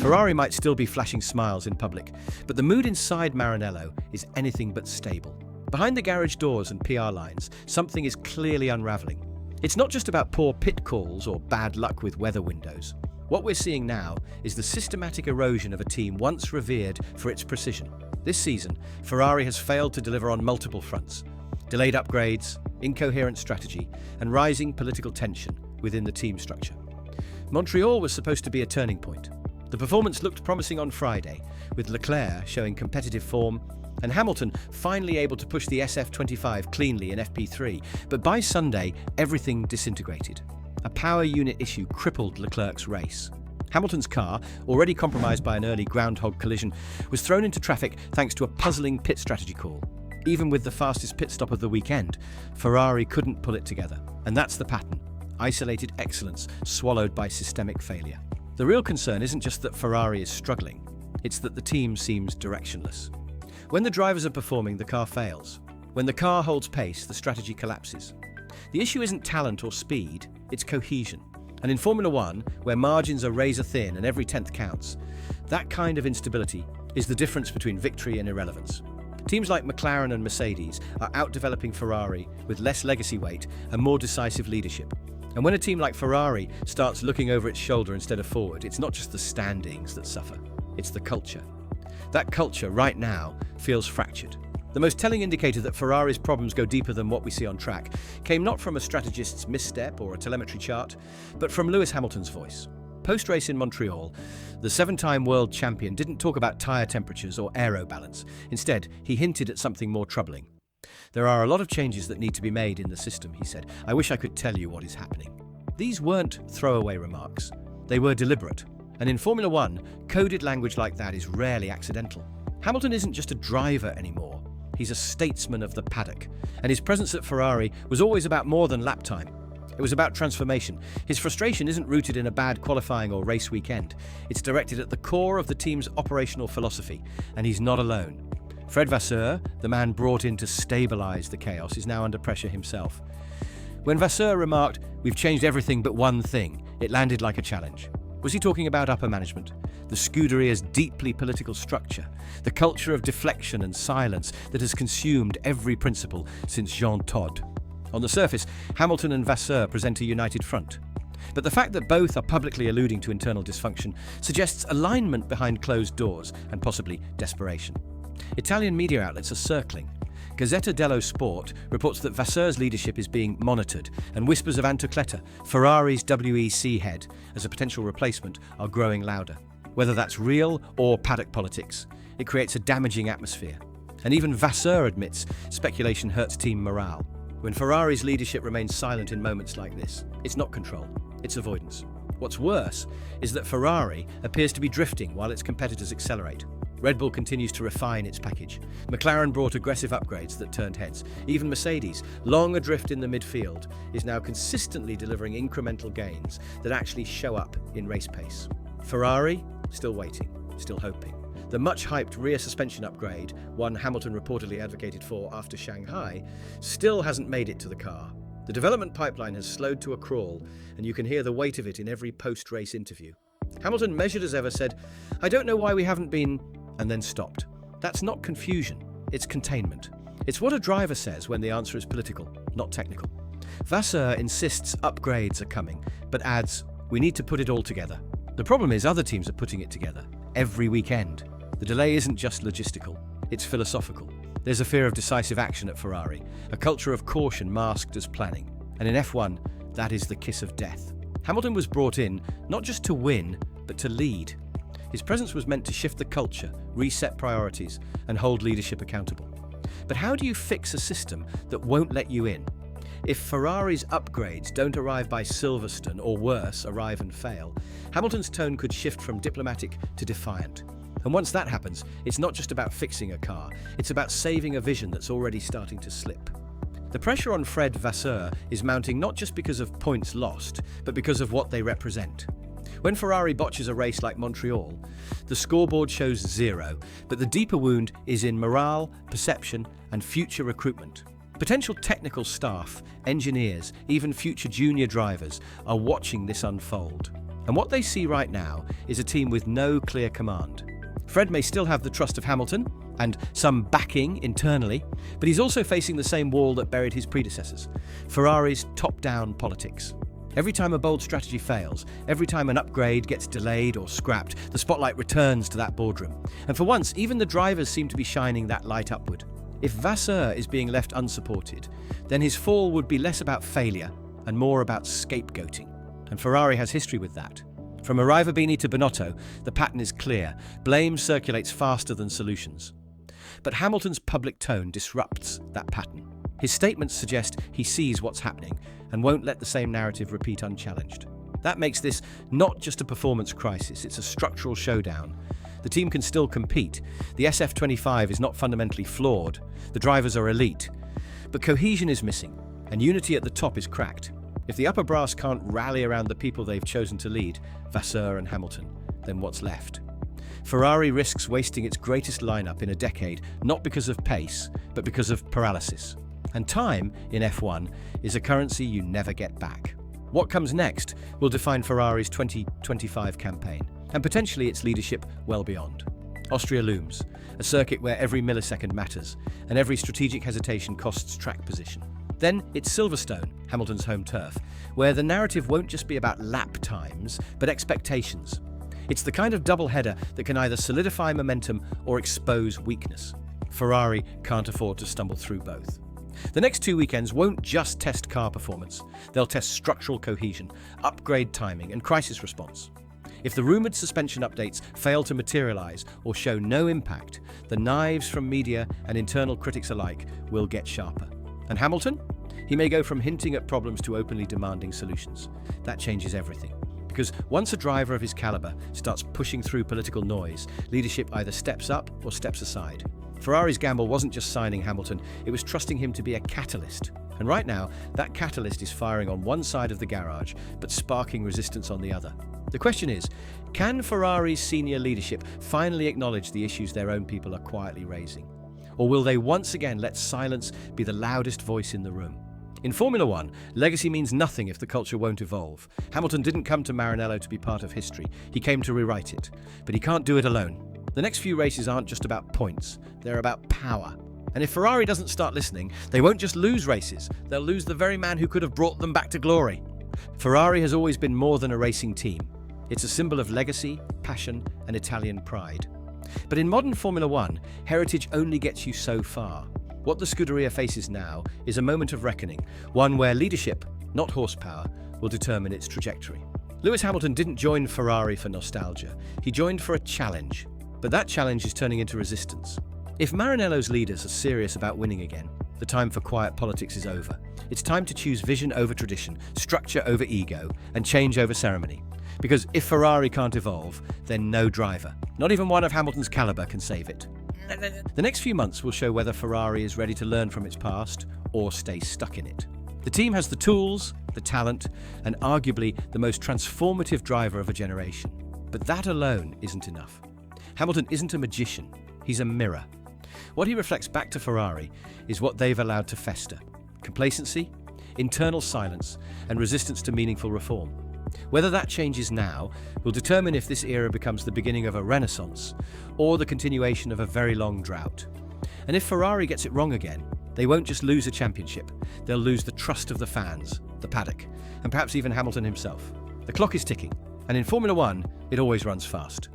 Ferrari might still be flashing smiles in public, but the mood inside Maranello is anything but stable. Behind the garage doors and PR lines, something is clearly unraveling. It's not just about poor pit calls or bad luck with weather windows. What we're seeing now is the systematic erosion of a team once revered for its precision. This season, Ferrari has failed to deliver on multiple fronts. Delayed upgrades, incoherent strategy, and rising political tension within the team structure. Montreal was supposed to be a turning point. The performance looked promising on Friday, with Leclerc showing competitive form and Hamilton finally able to push the SF25 cleanly in FP3, but by Sunday, everything disintegrated. A power unit issue crippled Leclerc's race. Hamilton's car, already compromised by an early groundhog collision, was thrown into traffic thanks to a puzzling pit strategy call. Even with the fastest pit stop of the weekend, Ferrari couldn't pull it together. And that's the pattern. Isolated excellence swallowed by systemic failure. The real concern isn't just that Ferrari is struggling, it's that the team seems directionless. When the drivers are performing, the car fails. When the car holds pace, the strategy collapses. The issue isn't talent or speed, it's cohesion. And in Formula One, where margins are razor thin and every tenth counts, that kind of instability is the difference between victory and irrelevance. Teams like McLaren and Mercedes are out-developing Ferrari with less legacy weight and more decisive leadership. And when a team like Ferrari starts looking over its shoulder instead of forward, it's not just the standings that suffer, it's the culture. That culture, right now, feels fractured. The most telling indicator that Ferrari's problems go deeper than what we see on track came not from a strategist's misstep or a telemetry chart, but from Lewis Hamilton's voice. Post-race in Montreal, the seven-time world champion didn't talk about tyre temperatures or aero balance. Instead, he hinted at something more troubling. "There are a lot of changes that need to be made in the system," he said. "I wish I could tell you what is happening." These weren't throwaway remarks. They were deliberate. And in Formula One, coded language like that is rarely accidental. Hamilton isn't just a driver anymore. He's a statesman of the paddock. And his presence at Ferrari was always about more than lap time. It was about transformation. His frustration isn't rooted in a bad qualifying or race weekend. It's directed at the core of the team's operational philosophy. And he's not alone. Fred Vasseur, the man brought in to stabilise the chaos, is now under pressure himself. When Vasseur remarked, "We've changed everything but one thing," it landed like a challenge. Was he talking about upper management? The Scuderia's deeply political structure, the culture of deflection and silence that has consumed every principle since Jean Todt. On the surface, Hamilton and Vasseur present a united front. But the fact that both are publicly alluding to internal dysfunction suggests alignment behind closed doors and possibly desperation. Italian media outlets are circling. Gazzetta dello Sport reports that Vasseur's leadership is being monitored, and whispers of Antocletta, Ferrari's WEC head, as a potential replacement are growing louder. Whether that's real or paddock politics, it creates a damaging atmosphere. And even Vasseur admits speculation hurts team morale. When Ferrari's leadership remains silent in moments like this, it's not control, it's avoidance. What's worse is that Ferrari appears to be drifting while its competitors accelerate. Red Bull continues to refine its package. McLaren brought aggressive upgrades that turned heads. Even Mercedes, long adrift in the midfield, is now consistently delivering incremental gains that actually show up in race pace. Ferrari, still waiting, still hoping. The much-hyped rear suspension upgrade, one Hamilton reportedly advocated for after Shanghai, still hasn't made it to the car. The development pipeline has slowed to a crawl, and you can hear the weight of it in every post-race interview. Hamilton, measured as ever, said, "I don't know why we haven't been," and then stopped. That's not confusion, it's containment. It's what a driver says when the answer is political, not technical. Vasseur insists upgrades are coming, but adds, "We need to put it all together." The problem is other teams are putting it together, every weekend. The delay isn't just logistical, it's philosophical. There's a fear of decisive action at Ferrari, a culture of caution masked as planning. And in F1, that is the kiss of death. Hamilton was brought in not just to win, but to lead. His presence was meant to shift the culture, reset priorities, and hold leadership accountable. But how do you fix a system that won't let you in? If Ferrari's upgrades don't arrive by Silverstone, or worse, arrive and fail, Hamilton's tone could shift from diplomatic to defiant. And once that happens, it's not just about fixing a car, it's about saving a vision that's already starting to slip. The pressure on Fred Vasseur is mounting not just because of points lost, but because of what they represent. When Ferrari botches a race like Montreal, the scoreboard shows 0, but the deeper wound is in morale, perception, and future recruitment. Potential technical staff, engineers, even future junior drivers are watching this unfold. And what they see right now is a team with no clear command. Fred may still have the trust of Hamilton and some backing internally, but he's also facing the same wall that buried his predecessors: Ferrari's top-down politics. Every time a bold strategy fails, every time an upgrade gets delayed or scrapped, the spotlight returns to that boardroom. And for once, even the drivers seem to be shining that light upward. If Vasseur is being left unsupported, then his fall would be less about failure and more about scapegoating. And Ferrari has history with that. From Arrivabene to Binotto, the pattern is clear. Blame circulates faster than solutions. But Hamilton's public tone disrupts that pattern. His statements suggest he sees what's happening and won't let the same narrative repeat unchallenged. That makes this not just a performance crisis, it's a structural showdown. The team can still compete. The SF25 is not fundamentally flawed. The drivers are elite. But cohesion is missing, and unity at the top is cracked. If the upper brass can't rally around the people they've chosen to lead, Vasseur and Hamilton, then what's left? Ferrari risks wasting its greatest lineup in a decade, not because of pace, but because of paralysis. And time, in F1, is a currency you never get back. What comes next will define Ferrari's 2025 campaign, and potentially its leadership well beyond. Austria looms, a circuit where every millisecond matters, and every strategic hesitation costs track position. Then it's Silverstone, Hamilton's home turf, where the narrative won't just be about lap times, but expectations. It's the kind of double-header that can either solidify momentum or expose weakness. Ferrari can't afford to stumble through both. The next 2 weekends won't just test car performance. They'll test structural cohesion, upgrade timing, and crisis response. If the rumoured suspension updates fail to materialise or show no impact, the knives from media and internal critics alike will get sharper. And Hamilton? He may go from hinting at problems to openly demanding solutions. That changes everything. Because once a driver of his calibre starts pushing through political noise, leadership either steps up or steps aside. Ferrari's gamble wasn't just signing Hamilton, it was trusting him to be a catalyst. And right now, that catalyst is firing on one side of the garage, but sparking resistance on the other. The question is, can Ferrari's senior leadership finally acknowledge the issues their own people are quietly raising? Or will they once again let silence be the loudest voice in the room? In Formula One, legacy means nothing if the culture won't evolve. Hamilton didn't come to Maranello to be part of history. He came to rewrite it. But he can't do it alone. The next few races aren't just about points. They're about power. And if Ferrari doesn't start listening, they won't just lose races. They'll lose the very man who could have brought them back to glory. Ferrari has always been more than a racing team. It's a symbol of legacy, passion, and Italian pride. But in modern Formula One, heritage only gets you so far. What the Scuderia faces now is a moment of reckoning, one where leadership, not horsepower, will determine its trajectory. Lewis Hamilton didn't join Ferrari for nostalgia. He joined for a challenge. But that challenge is turning into resistance. If Maranello's leaders are serious about winning again, the time for quiet politics is over. It's time to choose vision over tradition, structure over ego, and change over ceremony. Because if Ferrari can't evolve, then no driver, not even one of Hamilton's calibre, can save it. The next few months will show whether Ferrari is ready to learn from its past or stay stuck in it. The team has the tools, the talent, and arguably the most transformative driver of a generation. But that alone isn't enough. Hamilton isn't a magician, he's a mirror. What he reflects back to Ferrari is what they've allowed to fester: complacency, internal silence, and resistance to meaningful reform. Whether that changes now will determine if this era becomes the beginning of a renaissance or the continuation of a very long drought. And if Ferrari gets it wrong again, they won't just lose a championship, they'll lose the trust of the fans, the paddock, and perhaps even Hamilton himself. The clock is ticking, and in Formula One, it always runs fast.